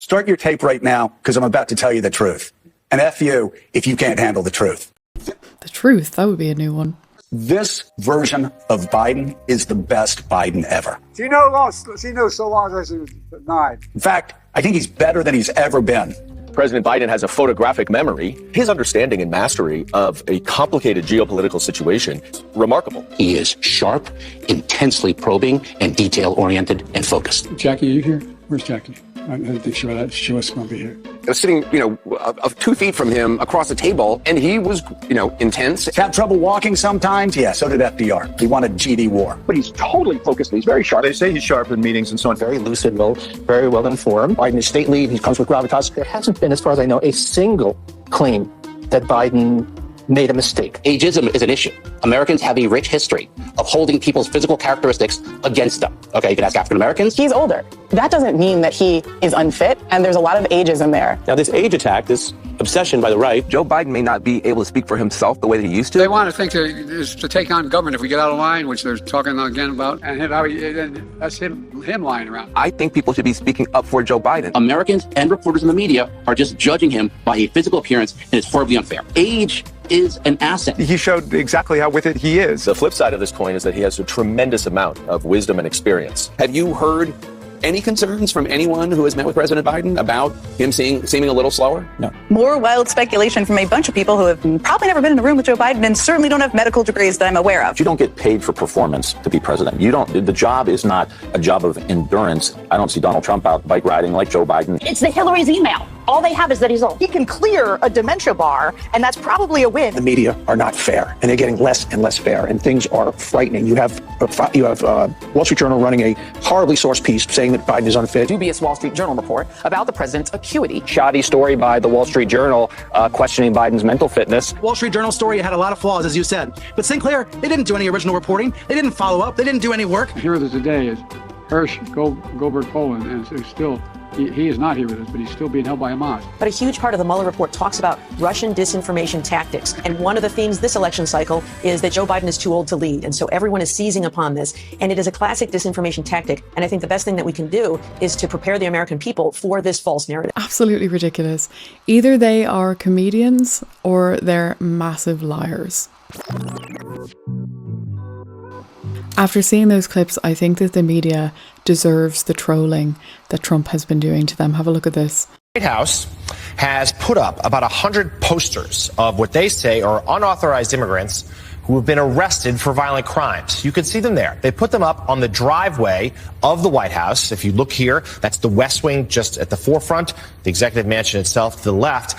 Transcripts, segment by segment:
Start your tape right now, because I'm about to tell you the truth. And F you if you can't handle the truth. The truth? That would be a new one. This version of Biden is the best Biden ever. She knows so long as I was 9. In fact, I think he's better than he's ever been. President Biden has a photographic memory. His understanding and mastery of a complicated geopolitical situation is remarkable. He is sharp, intensely probing, and detail-oriented and focused. Jackie, are you here? Where's Jackie? I didn't think she was going to be here. I was sitting, of 2 feet from him across the table, and he was, intense. Have trouble walking sometimes? Yeah, so did FDR. He wanted GD war. But he's totally focused. He's very sharp. They say he's sharp in meetings and so on. Very lucid, very well informed. Biden is state lead. He comes with gravitas. There hasn't been, as far as I know, a single claim that Biden made a mistake. Ageism is an issue. Americans have a rich history of holding people's physical characteristics against them. Okay, you can ask African Americans. He's older. That doesn't mean that he is unfit, and there's a lot of ageism there. Now, this age attack, this obsession by the right. Joe Biden may not be able to speak for himself the way that he used to. They want to think to take on government if we get out of line, which they're talking again about, and that's him lying around. I think people should be speaking up for Joe Biden. Americans and reporters in the media are just judging him by a physical appearance, and it's horribly unfair. Age is an asset. He showed exactly how with it he is. The flip side of this coin is that he has a tremendous amount of wisdom and experience. Have you heard any concerns from anyone who has met with President Biden about him seeming a little slower? No. More wild speculation from a bunch of people who have probably never been in a room with Joe Biden and certainly don't have medical degrees that I'm aware of. You don't get paid for performance to be president. The job is not a job of endurance. I don't see Donald Trump out bike riding like Joe Biden. It's the Hillary's email. All they have is that he's old. He can clear a dementia bar, and that's probably a win. The media are not fair, and they're getting less and less fair, and things are frightening. You have Wall Street Journal running a horribly sourced piece saying that Biden is unfit. Dubious Wall Street Journal report about the president's acuity. Shoddy story by the Wall Street Journal questioning Biden's mental fitness. Wall Street Journal story had a lot of flaws, as you said. But Sinclair, they didn't do any original reporting. They didn't follow up. They didn't do any work. Here with us today is Hersh Goldberg Poland, and it's still... He is not here with us, but he's still being held by Hamas. But a huge part of the Mueller report talks about Russian disinformation tactics. And one of the themes this election cycle is that Joe Biden is too old to lead. And so everyone is seizing upon this. And it is a classic disinformation tactic. And I think the best thing that we can do is to prepare the American people for this false narrative. Absolutely ridiculous. Either they are comedians or they're massive liars. After seeing those clips, I think that the media deserves the trolling that Trump has been doing to them. Have a look at this. The White House has put up about 100 posters of what they say are unauthorized immigrants who have been arrested for violent crimes. You can see them there. They put them up on the driveway of the White House. If you look here, that's the West Wing just at the forefront, the executive mansion itself to the left.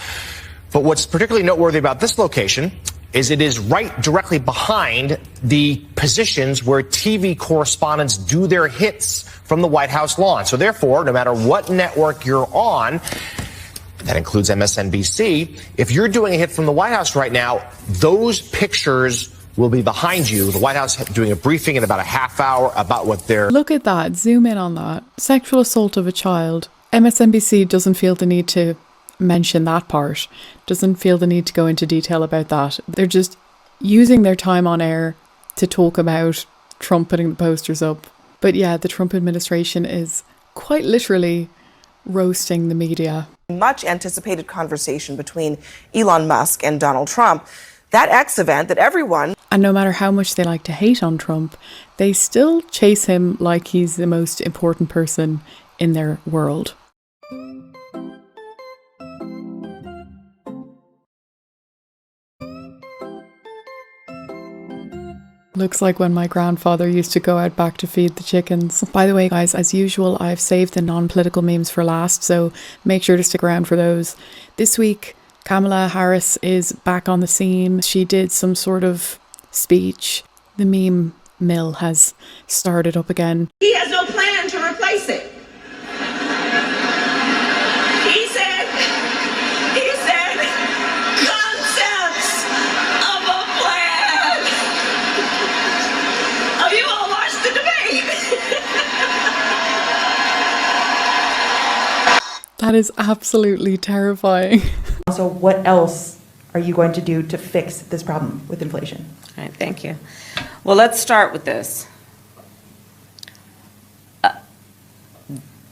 But what's particularly noteworthy about this location is it is right directly behind the positions where TV correspondents do their hits from the White House lawn. So therefore, no matter what network you're on, that includes MSNBC, if you're doing a hit from the White House right now, those pictures will be behind you. The White House doing a briefing in about a half hour about what they're... Look at that. Zoom in on that. Sexual assault of a child. MSNBC doesn't feel the need to mention that part, doesn't feel the need to go into detail about that. They're just using their time on air to talk about Trump putting the posters up. But yeah, the Trump administration is quite literally roasting the media. Much anticipated conversation between Elon Musk and Donald Trump. That X event that everyone... And no matter how much they like to hate on Trump, they still chase him like he's the most important person in their world. Looks like when my grandfather used to go out back to feed the chickens. By the way, guys, as usual, I've saved the non-political memes for last, so make sure to stick around for those. This week, Kamala Harris is back on the scene. She did some sort of speech. The meme mill has started up again. He has no plan to replace it. He said, concepts of a plan. Oh, you all watched the debate. That is absolutely terrifying. Also, what else are you going to do to fix this problem with inflation? All right, thank you. Well, let's start with this.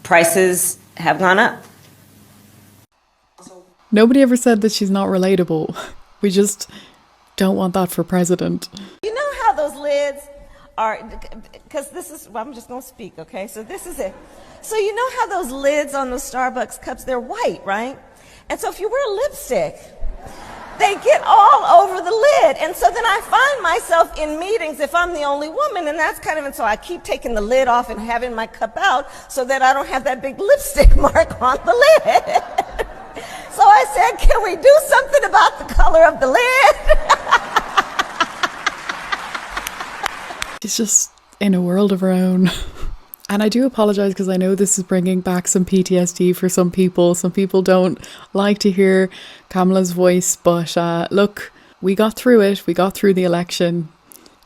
Prices have gone up. Nobody ever said that she's not relatable. We just don't want that for president. You know how those lids are, because this is, well, I'm just going to speak, okay? So this is it. So you know how those lids on those Starbucks cups, they're white, right? And so if you wear lipstick, they get all over the lid. And so then I find myself in meetings if I'm the only woman, and that's kind of, and so I keep taking the lid off and having my cup out so that I don't have that big lipstick mark on the lid. So I said, can we do something about the color of the lid? She's just in a world of her own. And I do apologize because I know this is bringing back some PTSD for some people. Some people don't like to hear Kamala's voice, but look, we got through it. We got through the election.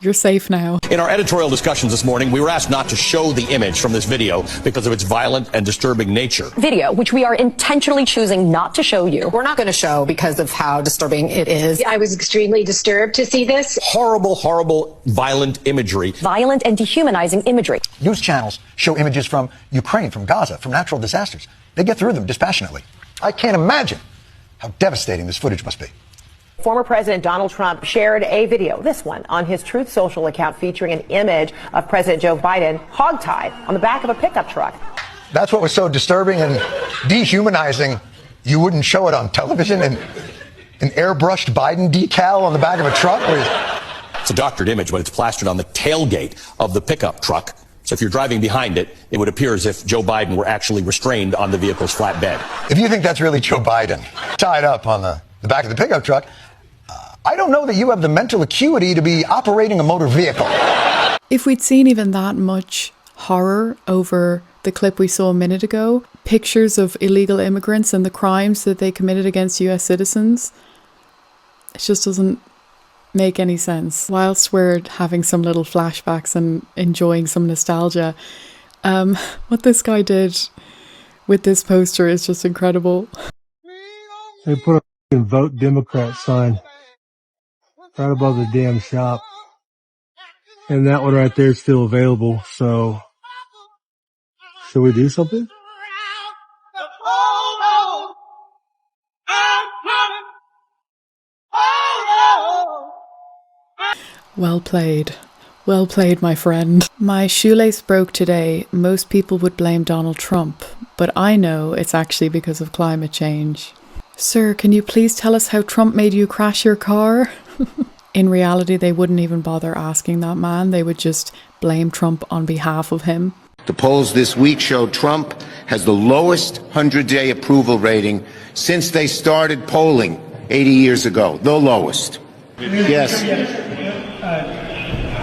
You're safe now. In our editorial discussions this morning, we were asked not to show the image from this video because of its violent and disturbing nature. Video, which we are intentionally choosing not to show you. We're not going to show because of how disturbing it is. I was extremely disturbed to see this. Horrible, horrible, violent imagery. Violent and dehumanizing imagery. News channels show images from Ukraine, from Gaza, from natural disasters. They get through them dispassionately. I can't imagine how devastating this footage must be. Former President Donald Trump shared a video, this one, on his Truth Social account featuring an image of President Joe Biden hogtied on the back of a pickup truck. That's what was so disturbing and dehumanizing. You wouldn't show it on television, and an airbrushed Biden decal on the back of a truck? It's a doctored image, but it's plastered on the tailgate of the pickup truck. So if you're driving behind it, it would appear as if Joe Biden were actually restrained on the vehicle's flatbed. If you think that's really Joe Biden tied up on the back of the pickup truck, I don't know that you have the mental acuity to be operating a motor vehicle. If we'd seen even that much horror over the clip we saw a minute ago, pictures of illegal immigrants and the crimes that they committed against US citizens, it just doesn't make any sense. Whilst we're having some little flashbacks and enjoying some nostalgia, what this guy did with this poster is just incredible. They put a vote Democrat sign right above the damn shop. And that one right there is still available. So, should we do something? Well played. Well played, my friend. My shoelace broke today. Most people would blame Donald Trump, but I know it's actually because of climate change. Sir, can you please tell us how Trump made you crash your car? In reality, they wouldn't even bother asking that man. They would just blame Trump on behalf of him. The polls this week showed Trump has the lowest 100-day approval rating since they started polling 80 years ago. The lowest. Yes.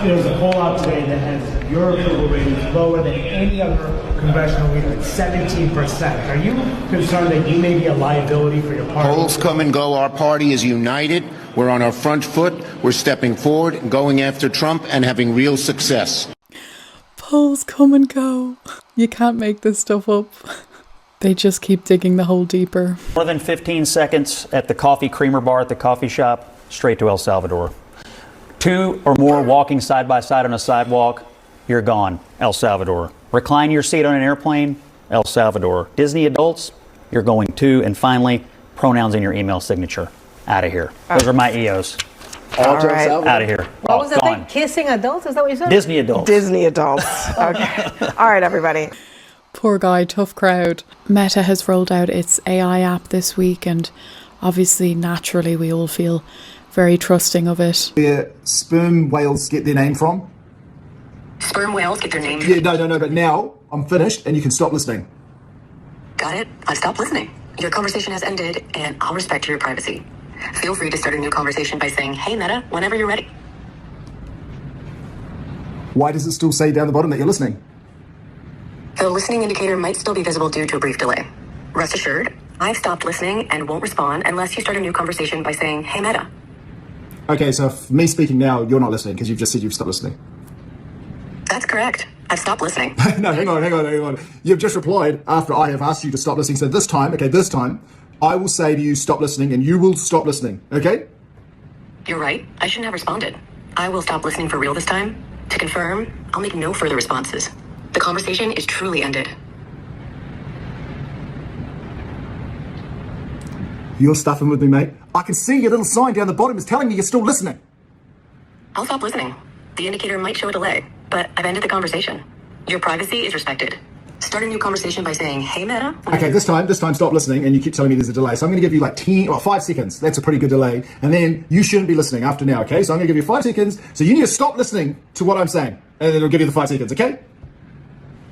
There's a poll out today that has your approval rating lower than any other congressional leader at 17%. Are you concerned that you may be a liability for your party? Polls come and go. Our party is united. We're on our front foot. We're stepping forward and going after Trump and having real success. Polls come and go. You can't make this stuff up. They just keep digging the hole deeper. More than 15 seconds at the coffee creamer bar at the coffee shop, straight to El Salvador. 2 or more walking side by side on a sidewalk, you're gone, El Salvador. Recline your seat on an airplane, El Salvador. Disney adults, you're going too. And finally, pronouns in your email signature. Out of here. Those are my EOs. All right. Out of here. What was that gone. thing? Kissing adults? Is that what you said? Disney adults. Disney adults. Okay. All right, everybody. Poor guy, tough crowd. Meta has rolled out its AI app this week, and obviously, naturally, we all feel very trusting of it. Where sperm whales get their name from? Sperm whales get their name. Yeah, no, but now I'm finished and you can stop listening. Got it. I stopped listening. Your conversation has ended, and I'll respect your privacy. Feel free to start a new conversation by saying, "Hey, Meta," whenever you're ready. Why does it still say down the bottom that you're listening? The listening indicator might still be visible due to a brief delay. Rest assured, I've stopped listening and won't respond unless you start a new conversation by saying, "Hey, Meta." Okay, so if me speaking now, you're not listening because you've just said you've stopped listening. That's correct. I've stopped listening. No, hang on. You've just replied after I have asked you to stop listening. So this time, I will say to you, stop listening, and you will stop listening, okay? You're right. I shouldn't have responded. I will stop listening for real this time. To confirm, I'll make no further responses. The conversation is truly ended. You're stuffing with me, mate. I can see your little sign down the bottom is telling me you're still listening. I'll stop listening. The indicator might show a delay, but I've ended the conversation. Your privacy is respected. Start a new conversation by saying, hey, Meta. Okay, this time stop listening, and you keep telling me there's a delay. So I'm going to give you like 5 seconds. That's a pretty good delay. And then you shouldn't be listening after now, okay? So I'm going to give you 5 seconds. So you need to stop listening to what I'm saying. And then it'll give you the 5 seconds, okay?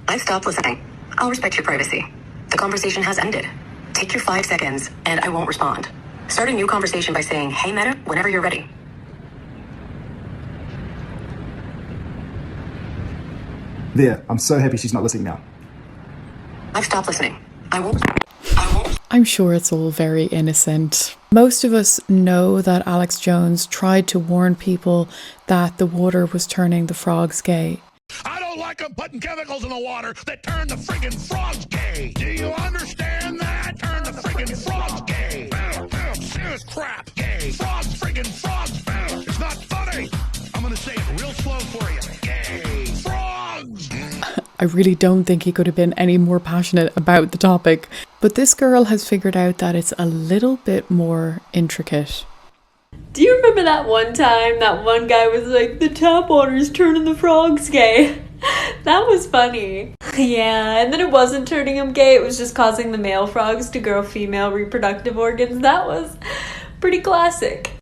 I've stopped listening. I'll respect your privacy. The conversation has ended. Take your 5 seconds, and I won't respond. Start a new conversation by saying, hey, Meta, whenever you're ready. There, I'm so happy she's not listening now. I've stopped listening. I won't. I'm sure it's all very innocent. Most of us know that Alex Jones tried to warn people that the water was turning the frogs gay. I don't like them putting chemicals in the water that turn the friggin' frogs gay. Do you understand that? Turn the friggin' frogs gay. Serious crap. Gay. Frogs, friggin' frogs. It's not funny. I'm gonna say it real slow for you. Gay. Frogs. I really don't think he could have been any more passionate about the topic. But this girl has figured out that it's a little bit more intricate. Do you remember that one time that one guy was like, the tap water's turning the frogs gay? That was funny. Yeah, and then it wasn't turning them gay, it was just causing the male frogs to grow female reproductive organs. That was pretty classic.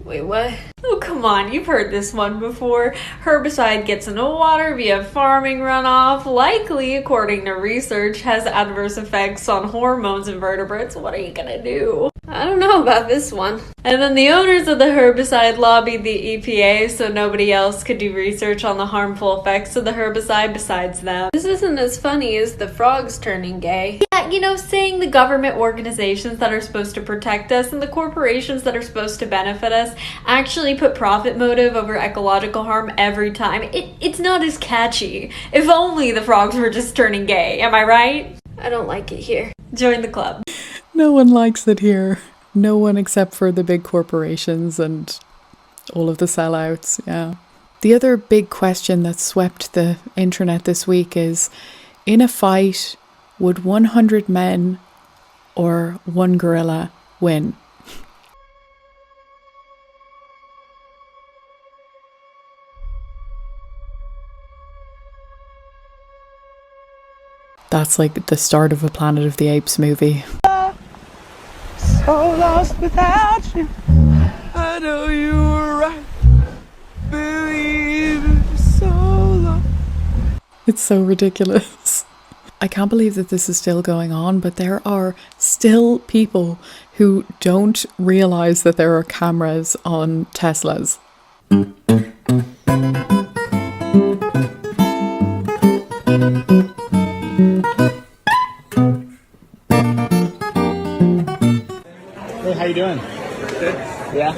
Wait, what? Oh, come on, you've heard this one before. Herbicide gets into water via farming runoff, likely, according to research, has adverse effects on hormones in vertebrates. What are you gonna do? I don't know about this one. And then the owners of the herbicide lobbied the EPA so nobody else could do research on the harmful effects of the herbicide besides them. This isn't as funny as the frogs turning gay. Yeah, you know, saying the government organizations that are supposed to protect us and the corporations that are supposed to benefit us actually put profit motive over ecological harm every time. It's not as catchy. If only the frogs were just turning gay, am I right? I don't like it here. Join the club. No one likes it here. No one except for the big corporations and all of the sellouts, yeah. The other big question that swept the internet this week is, in a fight, would 100 men or one gorilla win? That's like the start of a Planet of the Apes movie. So lost without you. I know you were right. Believe it's so lost. It's so ridiculous. I can't believe that this is still going on, but there are still people who don't realize that there are cameras on Teslas. Hey, how you doing? Good. Yeah?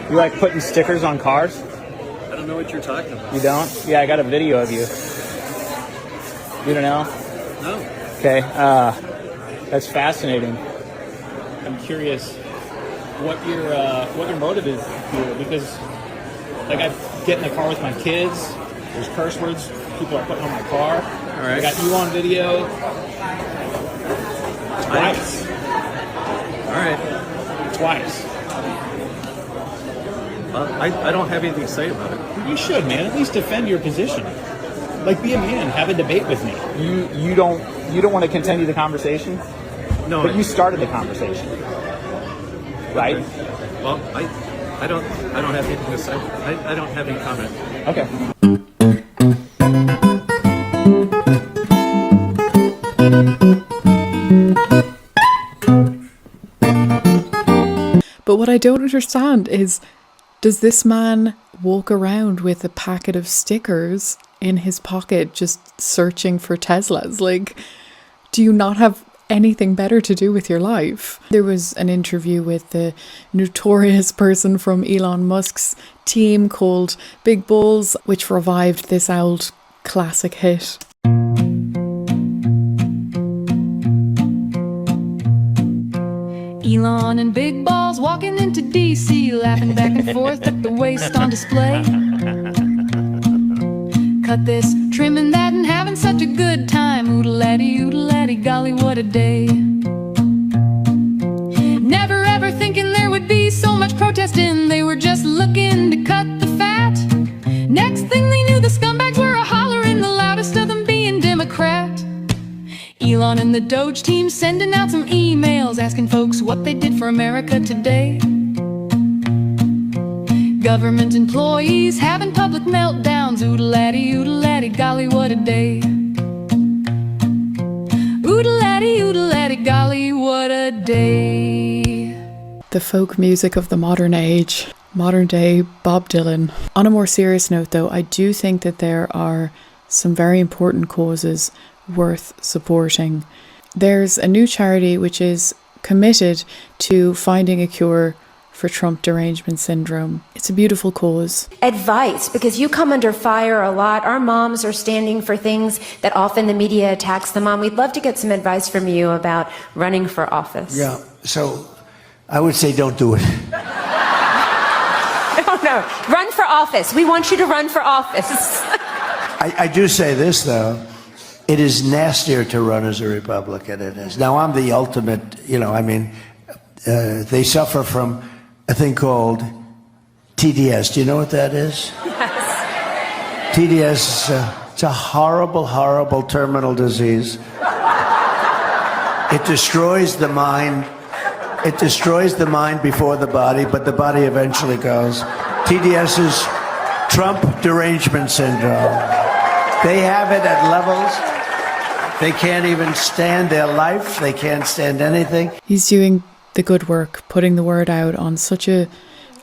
You like putting stickers on cars? I don't know what you're talking about. You don't? Yeah, I got a video of you. You don't know? No. Okay, that's fascinating. I'm curious what your motive is here, because like I get in the car with my kids, there's curse words people are putting on my car. All right. I got you on video. Twice. All right. Twice. I don't have anything to say about it. You should, man. At least defend your position. Like, be a man. Have a debate with me. You don't want to continue the conversation? No. But you started the conversation, right? Well, I don't have anything to say. I don't have any comment. Okay. But what I don't understand is, does this man walk around with a packet of stickers in his pocket just searching for Teslas? Like, do you not have anything better to do with your life? There was an interview with the notorious person from Elon Musk's team called Big Balls, which revived this old classic hit. Elon and Big Balls walking into DC, laughing back and forth at the waist on display. Cut this, trimming that, and having such a good time. Oodle-laddy, golly, what a day. protesting, they were just looking to cut the fat. Next thing they knew, the scumbags were a-hollering, the loudest of them being Democrat. Elon and the Doge team sending out some emails asking folks what they did for America today. Government employees having public meltdowns. Oodle-laddy, golly, what a day. Oodle-laddy, golly, what a day. The folk music of the modern age. Modern day Bob Dylan. On a more serious note though, I do think that there are some very important causes worth supporting. There's a new charity which is committed to finding a cure for Trump derangement syndrome. It's a beautiful cause. Advice, because you come under fire a lot. Our moms are standing for things that often the media attacks them on. We'd love to get some advice from you about running for office. Yeah, so I would say don't do it. No, run for office. We want you to run for office. I do say this, though. It is nastier to run as a Republican than it is. Now, I'm the ultimate, they suffer from a thing called TDS. Do you know what that is? Yes. TDS, it's a horrible, horrible terminal disease. It destroys the mind. It destroys the mind before the body, but the body eventually goes. TDS is Trump derangement syndrome. They have it at levels. They can't even stand their life. They can't stand anything. He's doing the good work, putting the word out on such a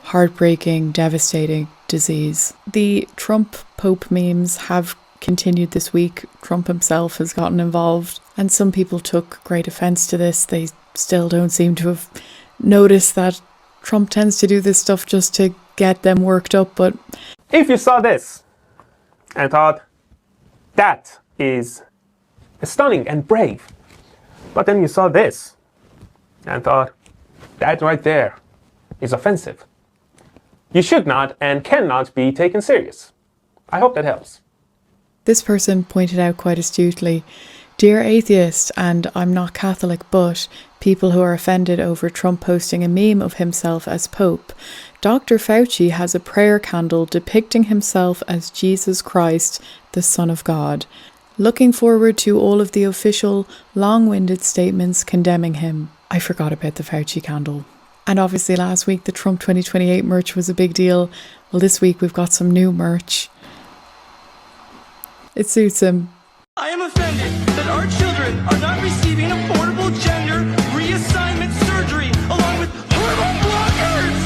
heartbreaking, devastating disease. The Trump Pope memes have continued this week. Trump himself has gotten involved, and some people took great offence to this. They still don't seem to have noticed that Trump tends to do this stuff just to get them worked up, but... If you saw this and thought, that is stunning and brave, but then you saw this and thought, that right there is offensive, you should not and cannot be taken serious. I hope that helps. This person pointed out quite astutely, "Dear atheist, and I'm not Catholic, but people who are offended over Trump posting a meme of himself as Pope, Dr. Fauci has a prayer candle depicting himself as Jesus Christ, the Son of God. Looking forward to all of the official, long-winded statements condemning him." I forgot about the Fauci candle. And obviously last week the Trump 2028 merch was a big deal. Well, this week we've got some new merch. It suits him. I am offended that our children are not receiving affordable gender reassignment surgery along with hormone blockers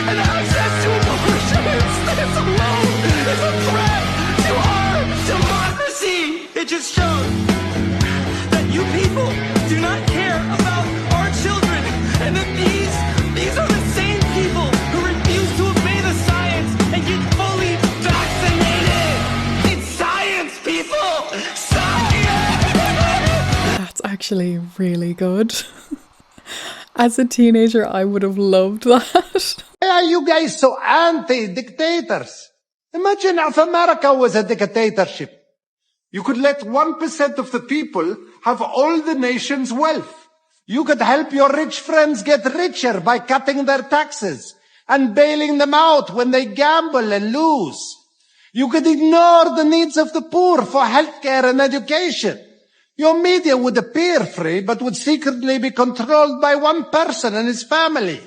and access to abortions. This alone is a threat to our democracy. It just shows that you people do not care about our children and that these are the same people who refuse to obey the science and get fully vaccinated. It's science, people! That's actually really good. As a teenager, I would have loved that. Why are you guys so anti-dictators? Imagine if America was a dictatorship. You could let 1% of the people have all the nation's wealth. You could help your rich friends get richer by cutting their taxes and bailing them out when they gamble and lose. You could ignore the needs of the poor for healthcare and education. Your media would appear free, but would secretly be controlled by one person and his family.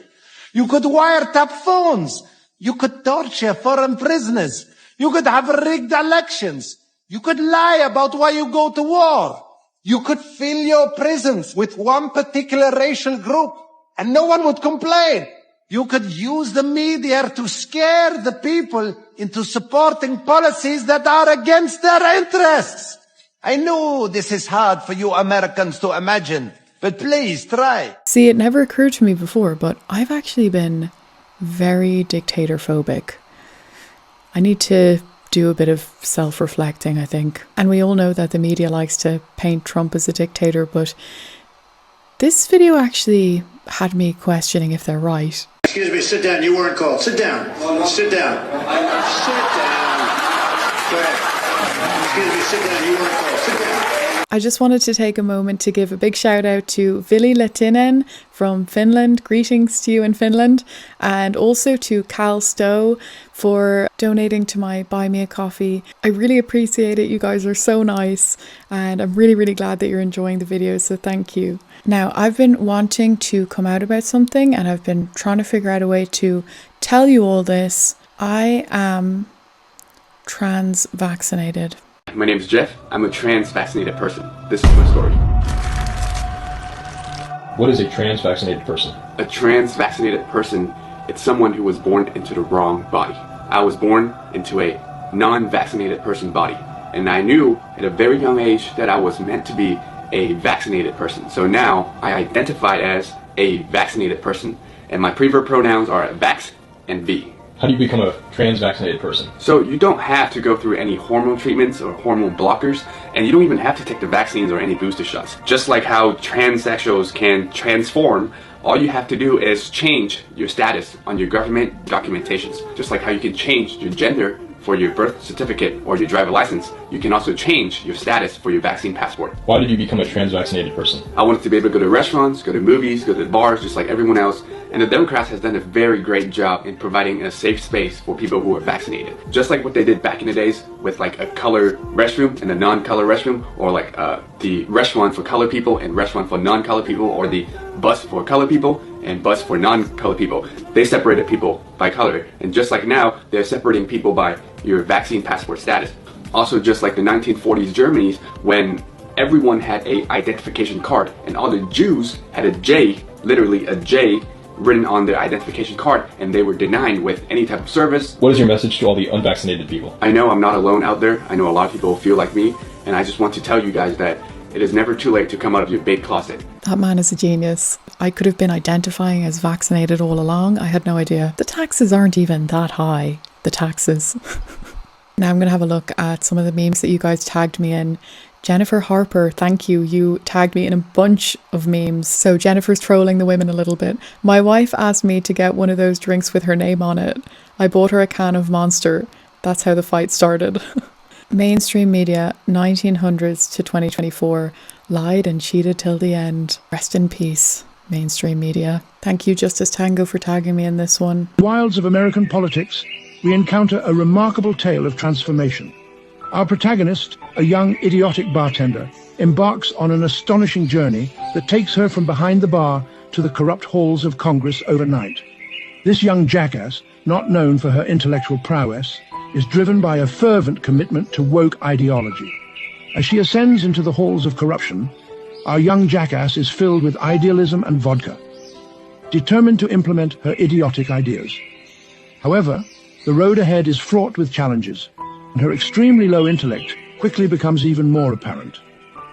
You could wiretap phones. You could torture foreign prisoners. You could have rigged elections. You could lie about why you go to war. You could fill your prisons with one particular racial group, and no one would complain. You could use the media to scare the people into supporting policies that are against their interests. I know this is hard for you Americans to imagine, but please try. See, it never occurred to me before, but I've actually been very dictator-phobic. I need to do a bit of self-reflecting, I think. And we all know that the media likes to paint Trump as a dictator, but this video actually had me questioning if they're right. Excuse me, sit down. You weren't called. Sit down. Sit down. Sit down. Excuse me, sit down. You weren't called. Sit down. I just wanted to take a moment to give a big shout out to Vili Lehtinen from Finland. Greetings to you in Finland. And also to Cal Stowe for donating to my Buy Me a Coffee. I really appreciate it. You guys are so nice. And I'm really, really glad that you're enjoying the videos. So thank you. Now, I've been wanting to come out about something and I've been trying to figure out a way to tell you all this. I am trans vaccinated. My name is Jeff. I'm a trans vaccinated person. This is my story. What is a trans vaccinated person? A trans vaccinated person, it's someone who was born into the wrong body. I was born into a non-vaccinated person body. And I knew at a very young age that I was meant to be a vaccinated person. So now I identify as a vaccinated person. And my preferred pronouns are vax and V. How do you become a trans-vaccinated person? So you don't have to go through any hormone treatments or hormone blockers, and you don't even have to take the vaccines or any booster shots. Just like how transsexuals can transform, all you have to do is change your status on your government documentations. Just like how you can change your gender for your birth certificate or your driver license, you can also change your status for your vaccine passport. Why did you become a trans-vaccinated person? I wanted to be able to go to restaurants, go to movies, go to bars, just like everyone else. And the Democrats has done a very great job in providing a safe space for people who are vaccinated. Just like what they did back in the days with like a color restroom and a non-color restroom, or like the restaurant for color people and restaurant for non-color people, or the bus for color people and bus for non-color people. They separated people by color. And just like now, they're separating people by your vaccine passport status. Also, just like the 1940s Germany, when everyone had a identification card and all the Jews had a J, literally a J, written on their identification card, and they were denied with any type of service. What is your message to all the unvaccinated people? I know I'm not alone out there. I know a lot of people feel like me, and I just want to tell you guys that it is never too late to come out of your big closet. That man is a genius. I could have been identifying as vaccinated all along. I had no idea. The taxes aren't even that high. The taxes. Now I'm going to have a look at some of the memes that you guys tagged me in. Jennifer Harper, thank you. You tagged me in a bunch of memes. So Jennifer's trolling the women a little bit. My wife asked me to get one of those drinks with her name on it. I bought her a can of Monster. That's how the fight started. Mainstream media, 1900s to 2024, lied and cheated till the end. Rest in peace, mainstream media. Thank you, Justice Tango, for tagging me in this one. In the wilds of American politics, we encounter a remarkable tale of transformation. Our protagonist, a young idiotic bartender, embarks on an astonishing journey that takes her from behind the bar to the corrupt halls of Congress overnight. This young jackass, not known for her intellectual prowess, is driven by a fervent commitment to woke ideology. As she ascends into the halls of corruption, our young jackass is filled with idealism and vodka, determined to implement her idiotic ideas. However, the road ahead is fraught with challenges, and her extremely low intellect quickly becomes even more apparent.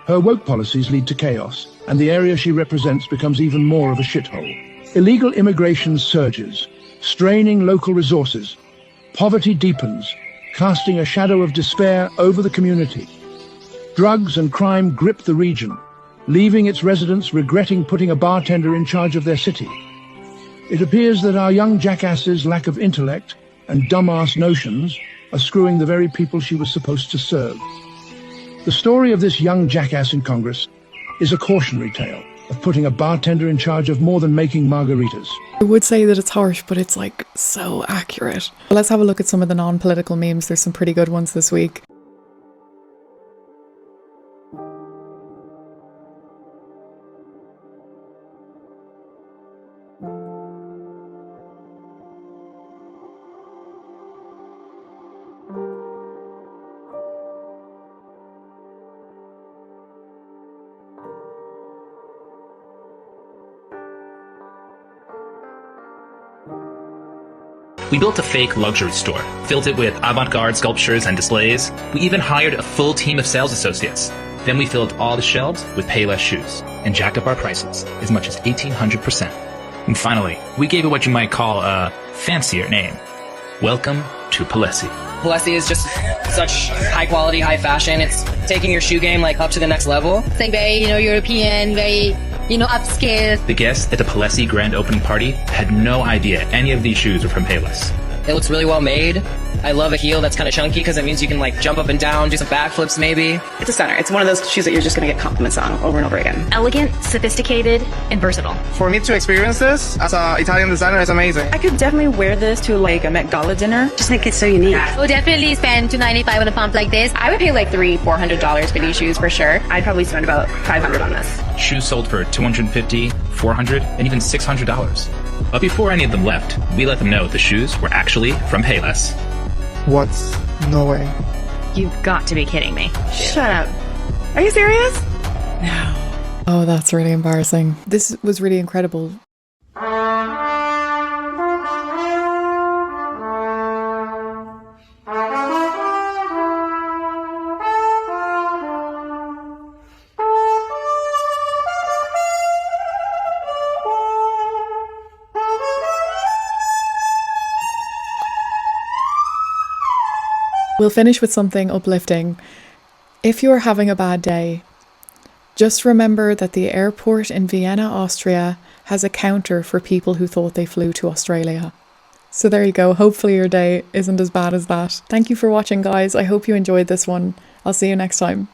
Her woke policies lead to chaos, and the area she represents becomes even more of a shithole. Illegal immigration surges, straining local resources. Poverty deepens, casting a shadow of despair over the community. Drugs and crime grip the region, leaving its residents regretting putting a bartender in charge of their city. It appears that our young jackass's lack of intellect and dumbass notions are screwing the very people she was supposed to serve. The story of this young jackass in Congress is a cautionary tale of putting a bartender in charge of more than making margaritas. I would say that it's harsh, but it's like so accurate. Let's have a look at some of the non-political memes. There's some pretty good ones this week. We built a fake luxury store, filled it with avant-garde sculptures and displays. We even hired a full team of sales associates. Then we filled all the shelves with Payless shoes and jacked up our prices as much as 1,800%. And finally, we gave it what you might call a fancier name. Welcome to Palessi. Palessi is just such high quality, high fashion. It's taking your shoe game like up to the next level. It's like very, European, very, upscale. The guests at the Palessi grand opening party had no idea any of these shoes were from Payless. It looks really well made. I love a heel that's kind of chunky because it means you can like jump up and down, do some backflips maybe. It's a stunner. It's one of those shoes that you're just going to get compliments on over and over again. Elegant, sophisticated, and versatile. For me to experience this as an Italian designer is amazing. I could definitely wear this to like a Met Gala dinner. Just make it so unique. I would definitely spend $295 on a pump like this. I would pay like $300-$400 for these shoes for sure. I'd probably spend about $500 on this. Shoes sold for $250, $400, and even $600. But before any of them left, we let them know the shoes were actually from Payless. What? No way. You've got to be kidding me. Shut up. Are you serious? No. Oh, that's really embarrassing. This was really incredible. We'll finish with something uplifting. If you're having a bad day, just remember that the airport in Vienna, Austria has a counter for people who thought they flew to Australia. So there you go. Hopefully your day isn't as bad as that. Thank you for watching, guys. I hope you enjoyed this one. I'll see you next time.